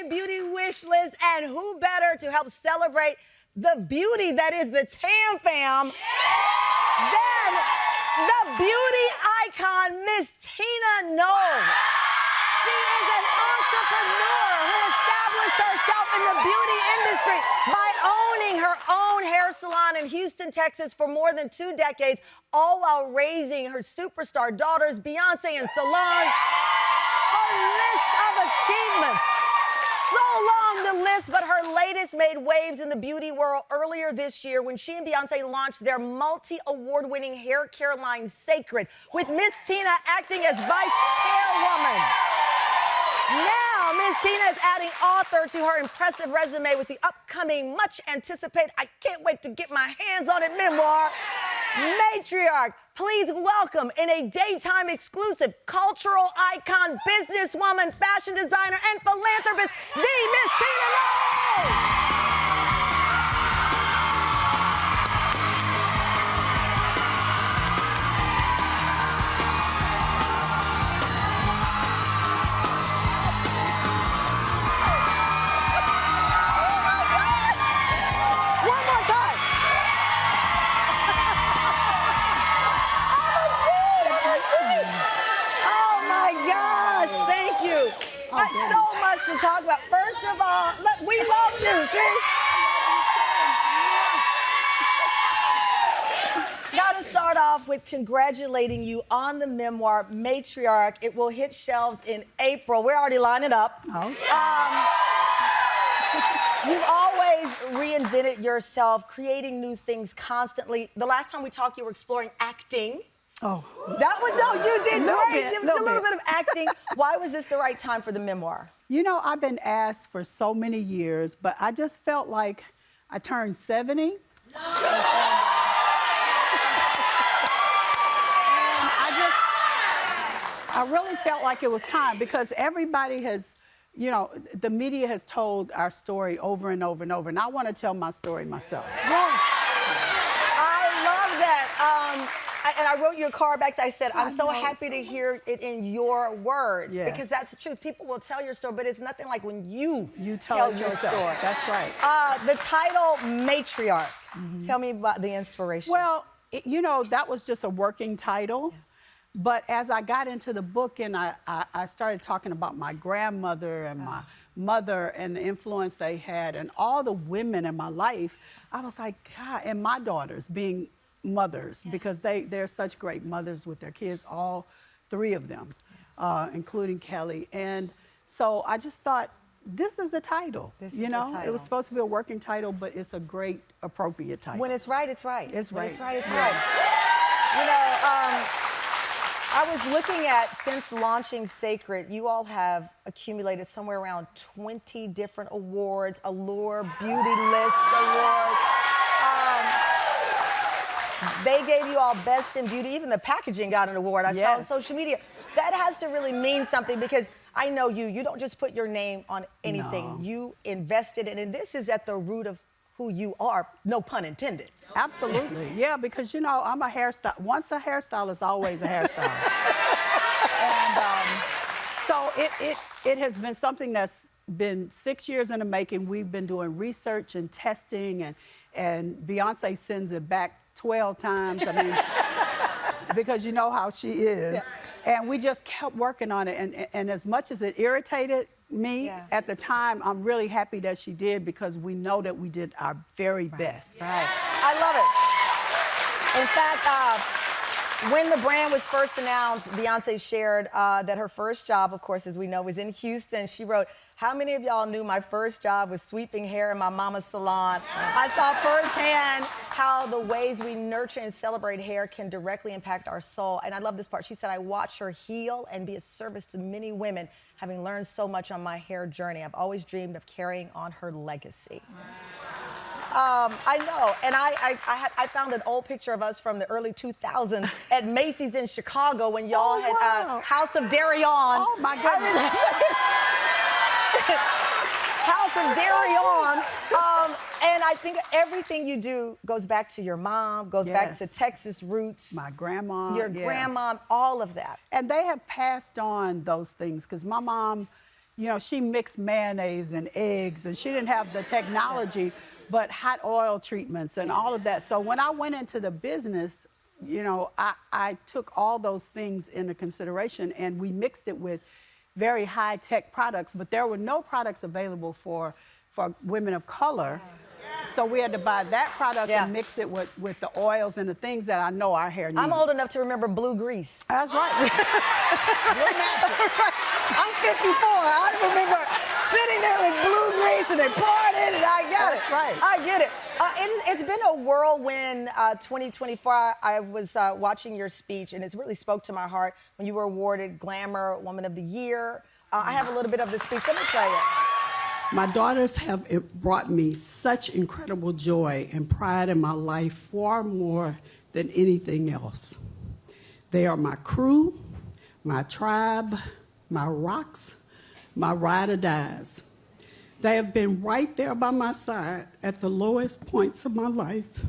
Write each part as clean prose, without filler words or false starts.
beauty wish list, and who better to help celebrate the beauty that is the Tam Fam than the beauty icon, Miss Tina Knowles. She is an entrepreneur who established herself in the beauty industry by owning her own hair salon in Houston, Texas for more than 2 decades, all while raising her superstar daughters, Beyonce and Solange. Her list of achievements. So long the list, but her latest made waves in the beauty world earlier this year when she and Beyonce launched their multi-award-winning hair care line, Cécred, with Miss Tina acting as vice chairwoman. Now, Miss Tina is adding author to her impressive resume with the upcoming, much-anticipated, I can't wait to get my hands on it, memoir, Matriarch. Please welcome, in a daytime exclusive, cultural icon, businesswoman, fashion designer, and philanthropist, the Miss Tina Knowles! So much to talk about. First of all, look, we love you, see? Gotta start off with congratulating you on the memoir, Matriarch. It will hit shelves in April. We're already lining up. Oh. You've always reinvented yourself, creating new things constantly. The last time we talked, you were exploring acting. Oh. That was, no, you did great. You did a little bit of acting. Why was this the right time for the memoir? You know, I've been asked for so many years, but I just felt like I turned 70. And I really felt like it was time because everybody has, you know, the media has told our story over and over and over, and I want to tell my story myself. Yeah. I love that. And I wrote you a card back. I said, I'm so happy to hear it in your words. Yes. Because that's the truth. People will tell your story, but it's nothing like when you tell your yourself. story. That's right. The title, Matriarch. Tell me about the inspiration. Well, you know, that was just a working title. Yeah. But as I got into the book and I started talking about my grandmother and my mother and the influence they had and all the women in my life, I was like, God, and my daughters being mothers, because they're such great mothers with their kids, all 3 of them, including Kelly. And so I just thought, this is the title. You know, it was supposed to be a working title, but it's a great, appropriate title. When it's right, it's right. It's right. When it's right, it's right. You know, I was looking at, since launching Cécred, you all have accumulated somewhere around 20 different awards, Allure, Beauty List awards. They gave you all Best in Beauty. Even the packaging got an award. I saw on social media. That has to really mean something because I know you don't just put your name on anything. No. You invested in it, and this is at the root of who you are, no pun intended. Absolutely, yeah, because you know, I'm a hairstylist. Once a hairstylist, always a hairstylist. And so it has been something that's been 6 years in the making. We've been doing research and testing, and Beyonce sends it back 12 times, I mean, because you know how she is. Yeah. And we just kept working on it. And as much as it irritated me at the time, I'm really happy that she did because we know that we did our very best. Right. I love it. In fact, when the brand was first announced, Beyonce shared that her first job, of course, as we know, was in Houston. She wrote, how many of y'all knew my first job was sweeping hair in my mama's salon? I saw firsthand how the ways we nurture and celebrate hair can directly impact our soul. And I love this part. She said, I watch her heal and be a service to many women, having learned so much on my hair journey. I've always dreamed of carrying on her legacy. Nice. I know, and I found an old picture of us from the early 2000s at Macy's in Chicago when y'all had House of Darion. Oh my goodness. House of Darion. And I think everything you do goes back to your mom, goes back to Texas roots. My grandma. Your grandma, all of that. And they have passed on those things because my mom, you know, she mixed mayonnaise and eggs, and she didn't have the technology, but hot oil treatments and all of that. So when I went into the business, you know, I took all those things into consideration, and we mixed it with very high-tech products, but there were no products available for women of color. So we had to buy that product and mix it with the oils and the things that I know our hair needs. I'm old enough to remember blue grease. That's right. Blue magic. I'm 54. I remember sitting there with blue grease and they poured it, and I got it. That's right. I get it. It's been a whirlwind 2024. I was watching your speech, and it really spoke to my heart when you were awarded Glamour Woman of the Year. I have a little bit of the speech. Let me play it. My daughters have brought me such incredible joy and pride in my life, far more than anything else. They are my crew, my tribe, my rocks, my ride or dies. They have been right there by my side at the lowest points of my life,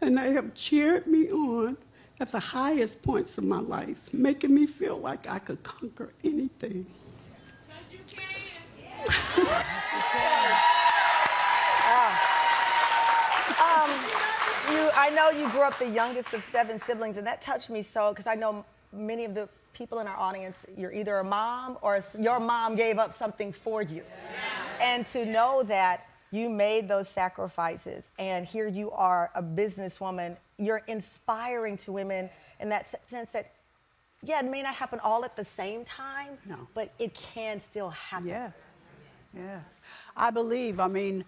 and they have cheered me on at the highest points of my life, making me feel like I could conquer anything. I know you grew up the youngest of 7 siblings, and that touched me so, because I know many of the people in our audience, you're either a mom or your mom gave up something for you. And to know that you made those sacrifices, and here you are, a businesswoman, you're inspiring to women in that sense that, yeah, it may not happen all at the same time, but it can still happen. Yes, yes. I believe, I mean,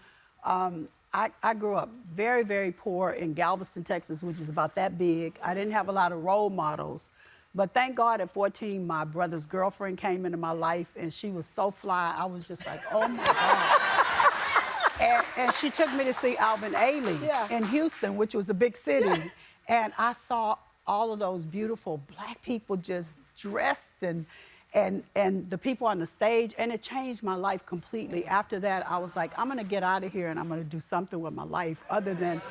I grew up very, very poor in Galveston, Texas, which is about that big. I didn't have a lot of role models. But thank God at 14, my brother's girlfriend came into my life, and she was so fly. I was just like, oh, my God. And she took me to see Alvin Ailey in Houston, which was a big city. And I saw all of those beautiful black people just dressed and the people on the stage, and it changed my life completely. After that, I was like, I'm gonna get out of here and I'm gonna do something with my life other than,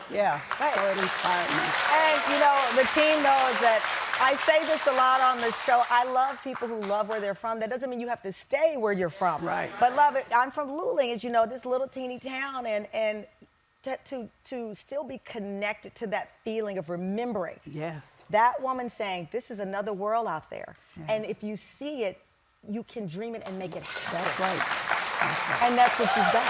so it inspired me. And you know, the team knows that I say this a lot on the show. I love people who love where they're from. That doesn't mean you have to stay where you're from. Right. But love it. I'm from Luling, as you know, this little teeny town, and to still be connected to that feeling of remembering. Yes. That woman saying, this is another world out there. And if you see it, you can dream it and make it happen. That's right. That's right. And that's what you've done.